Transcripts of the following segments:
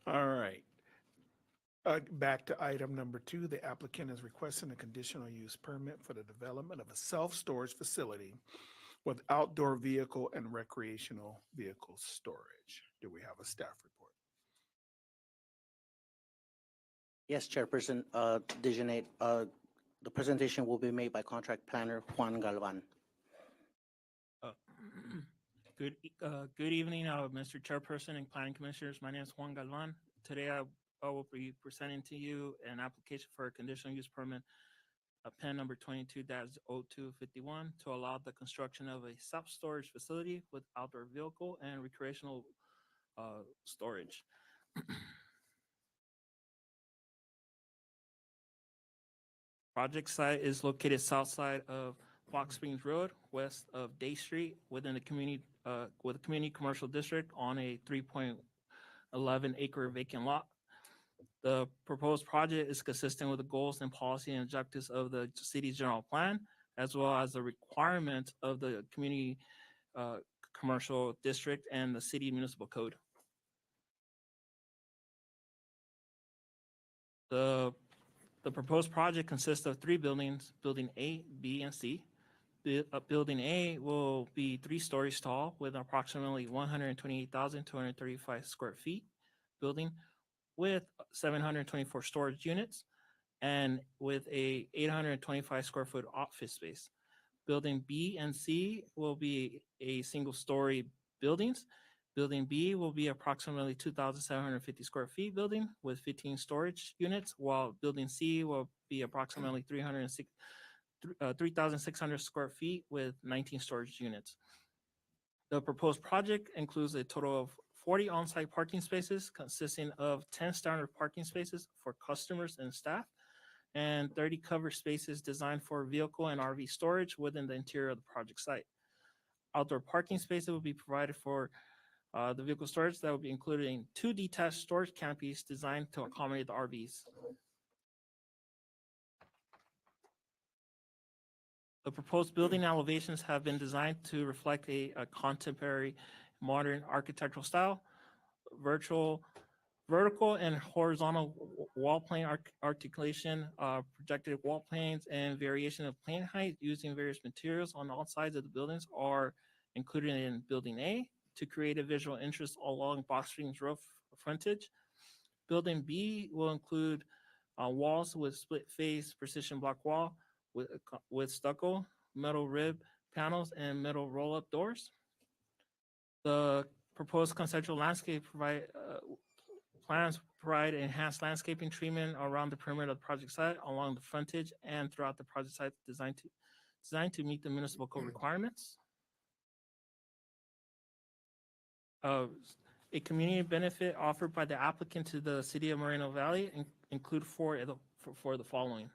All right. Back to item number 2, the applicant is requesting a conditional use permit for the development of a self-storage facility with outdoor vehicle and recreational vehicle storage. Do we have a staff report? Yes, Chairperson, designate, the presentation will be made by contract planner Juan Galvan. Uh, Good evening, Mr. Chairperson and Planning Commissioners. My name is Juan Galvan. Today, I will be presenting to you an application for a conditional use permit, PEN number 22-0251, to allow the construction of a self-storage facility with outdoor vehicle and recreational storage. Project site is located south side of Fox Springs Road, west of Day Street, within the community, with a community commercial district on a 3.11 acre vacant lot. The proposed project is consistent with the goals and policy and objectives of the city's general plan, as well as the requirements of the community commercial district and the city municipal code. The proposed project consists of 3 buildings, Building A, B, and C. Building A will be 3 stories tall with approximately 128,235 square feet building with 724 storage units and with a 825 square foot office space. Building B and C will be a single story buildings. Building B will be approximately 2,750 square feet building with 15 storage units, while Building C will be approximately 3,600 square feet with 19 storage units. The proposed project includes a total of 40 on-site parking spaces consisting of 10 standard parking spaces for customers and staff and 30 covered spaces designed for vehicle and RV storage within the interior of the project site. Outdoor parking spaces will be provided for the vehicle storage that will be included in 2 detached storage canopies designed to accommodate the RVs. The proposed building elevations have been designed to reflect a contemporary modern architectural style, vertical and horizontal wall plane articulation, projected wall planes, and variation of plane height using various materials on all sides of the buildings are included in Building A to create a visual interest along Box Springs Road frontage. Building B will include walls with split face precision block wall with stucco, metal rib panels, and metal roll-up doors. The proposed conceptual landscape plans provide enhanced landscaping treatment around the perimeter of the project site, along the frontage, and throughout the project site designed to meet the municipal code requirements. A community benefit offered by the applicant to the city of Moreno Valley include for the following: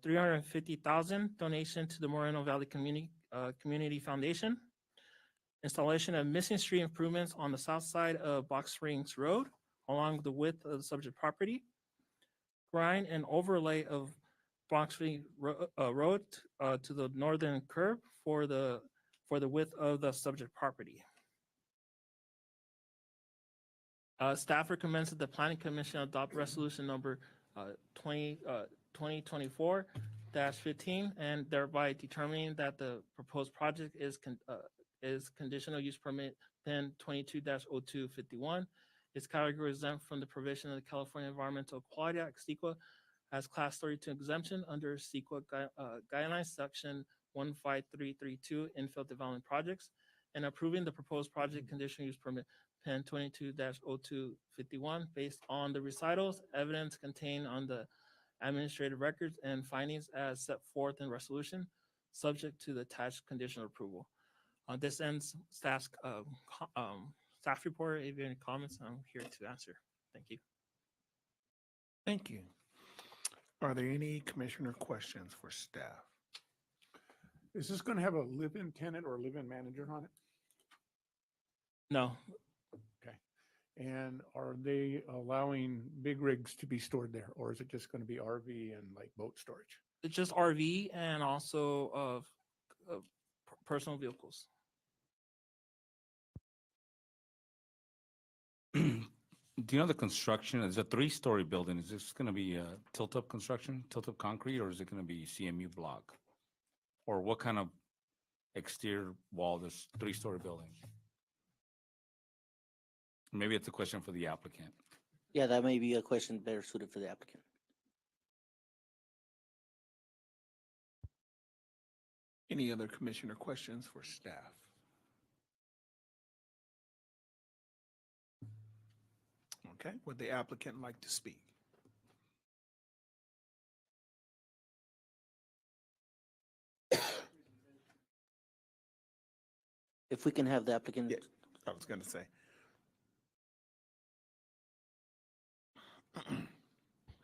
350,000 donation to the Moreno Valley Community Foundation, installation of missing street improvements on the south side of Box Springs Road along the width of the subject property, grind and overlay of Box Springs Road to the northern curb for the width of the subject property. Staff recommends that the Planning Commission adopt resolution number 2024-15 and thereby determining that the proposed project is conditional use permit PEN 22-0251. Its category is exempt from the provision of the California Environmental Quality Act, CEQA, as Class 32 exemption under CEQA guidelines, Section 15332, infill development projects, and approving the proposed project conditional use permit PEN 22-0251 based on the recitals, evidence contained on the administrative records, and findings as set forth in resolution, subject to the attached conditional approval. This ends staff report. If you have any comments, I'm here to answer. Thank you. Thank you. Are there any commissioner questions for staff? Is this going to have a live-in tenant or a live-in manager on it? No, Okay. And are they allowing big rigs to be stored there, or is it just going to be RV and like boat storage? it's just RV and also personal vehicles. Do you know the construction? It's a three-story building. Is this going to be tilt-up construction, tilt-up concrete, or is it going to be CMU block? Or what kind of exterior wall, this three-story building? Maybe it's a question for the applicant. Yeah, that may be a question better suited for the applicant. Any other commissioner questions for staff? Okay, would the applicant like to speak? If we can have the applicant, Yeah. I was gonna say.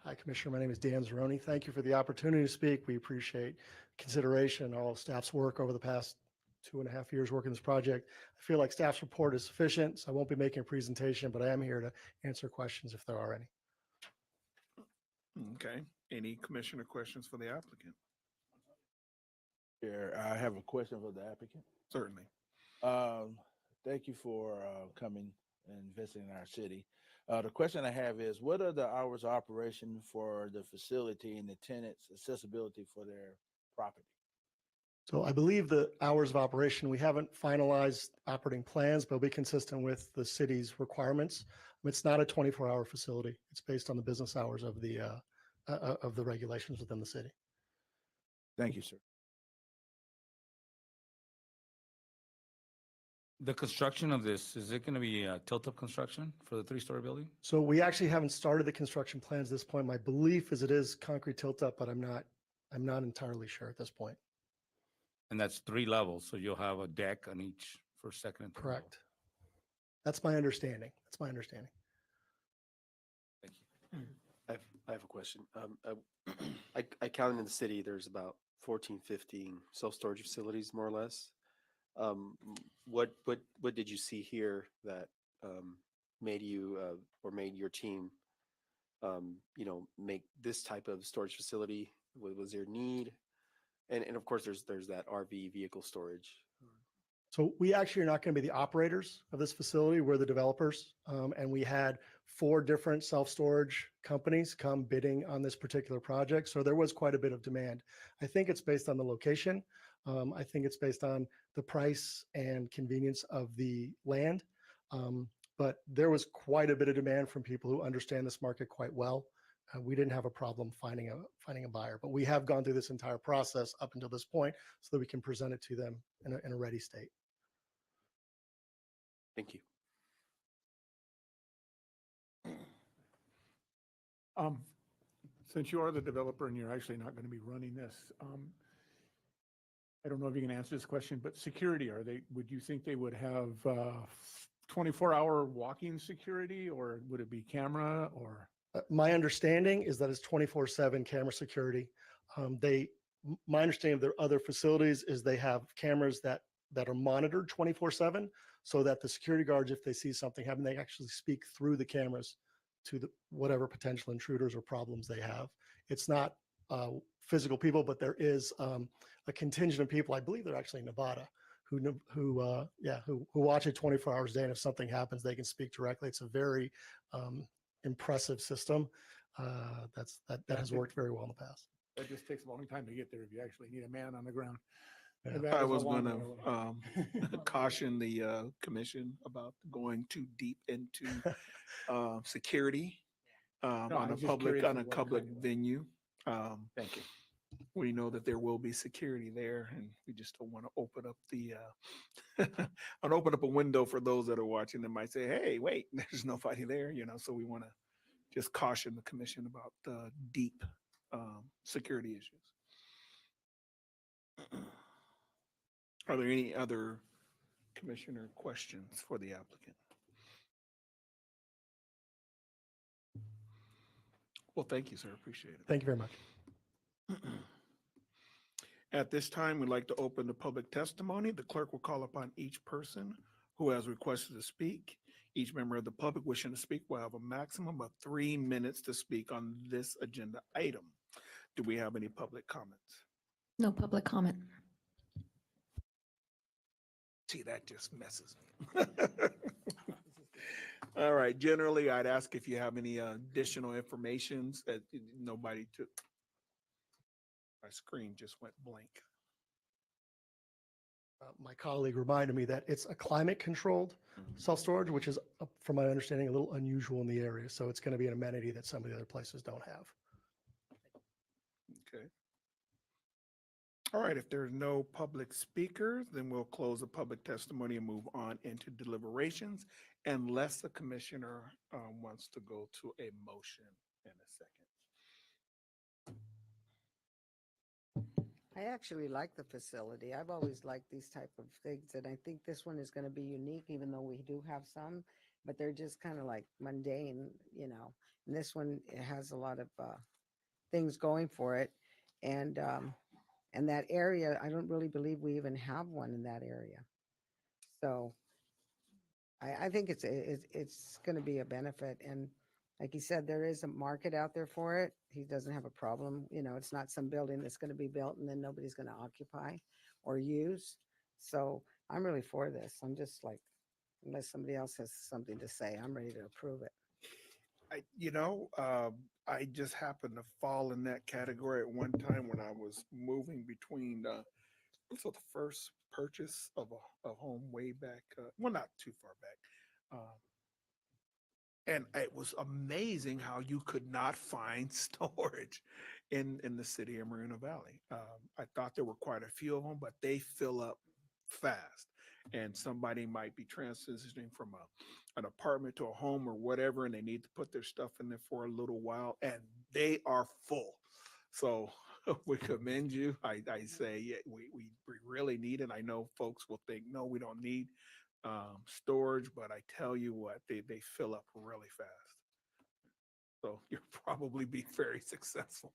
Hi, Commissioner. My name is Dan Zeroni. Thank you for the opportunity to speak. We appreciate consideration, all of staff's work over the past 2.5 years working this project. I feel like staff's report is sufficient, so I won't be making a presentation, but I am here to answer questions if there are any. Okay, any commissioner questions for the applicant? Chair, I have a question for the applicant. Certainly. Thank you for coming and visiting our city. The question I have is, what are the hours of operation for the facility and the tenants' accessibility for their property? So I believe the hours of operation, we haven't finalized operating plans, but it'll be consistent with the city's requirements. It's not a 24-hour facility. It's based on the business hours of the regulations within the city. Thank you, sir. The construction of this, is it going to be tilt-up construction for the three-story building? So we actually haven't started the construction plans at this point. My belief is it is concrete tilt up, but I'm not entirely sure at this point. And that's 3 levels, so you'll have a deck on each first, second, and third level. Correct. That's my understanding. That's my understanding. Thank you. I have a question. I counted in the city, there's about 14, 15 self-storage facilities, more or less. What did you see here that made you or made your team, make this type of storage facility? Was there need? And of course, there's that RV vehicle storage. So we actually are not going to be the operators of this facility. We're the developers. And we had 4 different self-storage companies come bidding on this particular project. So there was quite a bit of demand. I think it's based on the location. I think it's based on the price and convenience of the land. But there was quite a bit of demand from people who understand this market quite well. We didn't have a problem finding a buyer, but we have gone through this entire process up until this point so that we can present it to them in a ready state. Thank you. Since you are the developer and you're actually not going to be running this, I don't know if you can answer this question, but security, would you think they would have 24-hour walking security, or would it be camera, or? My understanding is that it's 24/7 camera security. My understanding of their other facilities is they have cameras that are monitored 24/7, so that the security guards, if they see something happen, they actually speak through the cameras to whatever potential intruders or problems they have. It's not physical people, but there is a contingent of people. I believe they're actually in Nevada who watch it 24 hours a day, and if something happens, they can speak directly. It's a very impressive system that has worked very well in the past. That just takes a long time to get there if you actually need a man on the ground. Yeah. And that I is a was long going way away. to caution the commission about going too deep into security on I a was just curious public of what public kind of- venue. Thank you. We know that there will be security there, and we just don't want to open up the open up a window for those that are watching that might say, "Hey, wait, there's nobody there," So we want to just caution the commission about the deep security issues. Are there any other commissioner questions for the applicant? Well, thank you, sir. Appreciate it. Thank you very much. At this time, we'd like to open the public testimony. The clerk will call upon each person who has requested to speak. Each member of the public wishing to speak will have a maximum of 3 minutes to speak on this agenda item. Do we have any public comments? No public comment. See, that just messes me. All right, generally, I'd ask if you have any additional informations that nobody took. My screen just went blank. My colleague reminded me that it's a climate-controlled self-storage, which is, from my understanding, a little unusual in the area. So it's going to be an amenity that some of the other places don't have. Okay. All right, if there's no public speakers, then we'll close the public testimony and move on into deliberations unless the commissioner wants to go to a motion in a second. I actually like the facility. I've always liked these type of things, and I think this one is going to be unique, even though we do have some, but they're just kind of like mundane, you know. And this one, it has a lot of things going for it, and that area, I don't really believe we even have one in that area. So I think it's going to be a benefit, and like he said, there is a market out there for it. He doesn't have a problem. You know, it's not some building that's going to be built and then nobody's going to occupy or use. So I'm really for this. I'm just like, unless somebody else has something to say, I'm ready to approve it. I just happened to fall in that category at one time when I was moving between, so the first purchase of a home way back, well, not too far back. And it was amazing how you could not find storage in the city of Moreno Valley. I thought there were quite a few of them, but they fill up fast. And somebody might be transitioning from an apartment to a home or whatever, and they need to put their stuff in there for a little while, and they are full. So we commend you. I say, yeah, we really need it. I know folks will think, no, we don't need storage, but I tell you what, they fill up really fast. So you'll probably be very successful.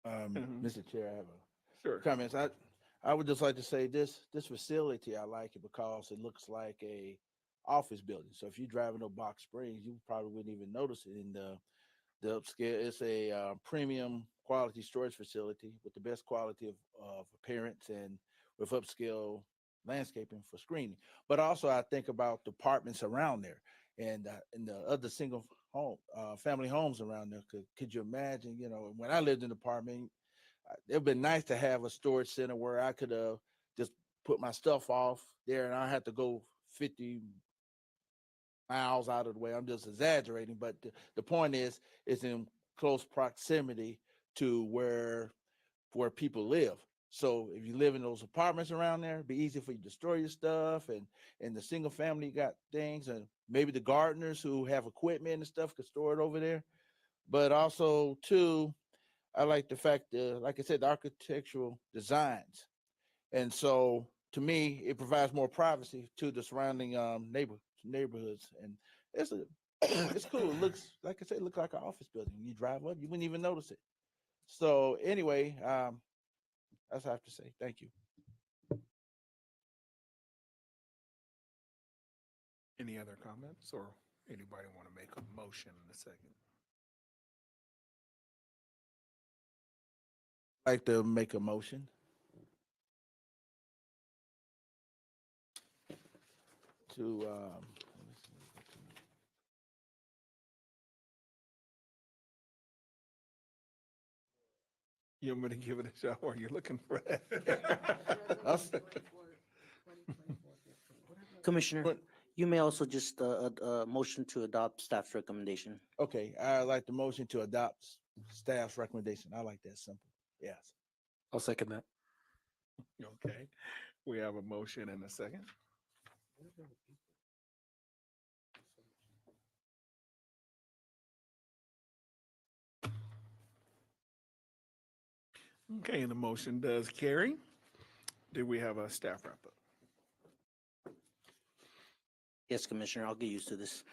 Mr. Chair, I have Sure. comments. I would just like to say this facility, I like it because it looks like a office building. So if you're driving to Box Springs, you probably wouldn't even notice it in the upscale. It's a premium quality storage facility with the best quality of appearance and with upscale landscaping for screening. But also I think about the apartments around there and the other single home family homes around there. Could you imagine, you know, when I lived in an apartment, it'd been nice to have a storage center where I could just put my stuff off there and I had to go 50 miles out of the way. I'm just exaggerating, but the point is, it's in close proximity to where people live. So if you live in those apartments around there, it'd be easy for you to store your stuff, and the single family got things, and maybe the gardeners who have equipment and stuff could store it over there. But also too, I like the fact that, like I said, the architectural designs. And so to me, it provides more privacy to the surrounding neighborhoods. And it's cool. It looks, like I said, it looks like an office building. You drive up, you wouldn't even notice it. So anyway, that's what I have to say. Thank you. Any other comments, or anybody want to make a motion in a second? I'd like to make a motion to You want me to give it a shot while you're looking for that? Commissioner, you may also just motion to adopt staff's recommendation. okay, I'd like the motion to adopt staff's recommendation. I like that simple. Yes. I'll second that. Okay, we have a motion and a second. Okay, and the motion does carry. Do we have a staff wrap up? Yes, Commissioner, I'll get used to this.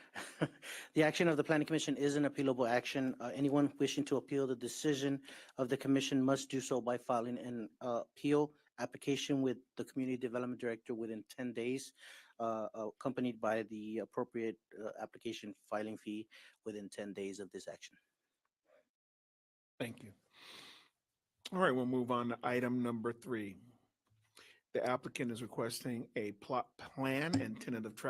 The action of the Planning Commission is an appealable action. Anyone wishing to appeal the decision of the commission must do so by filing an appeal application with the Community Development Director within 10 days, accompanied by the appropriate application filing fee within 10 days of this action. Thank you. All right, we'll move on to item number 3. The applicant is requesting a plot plan and tentative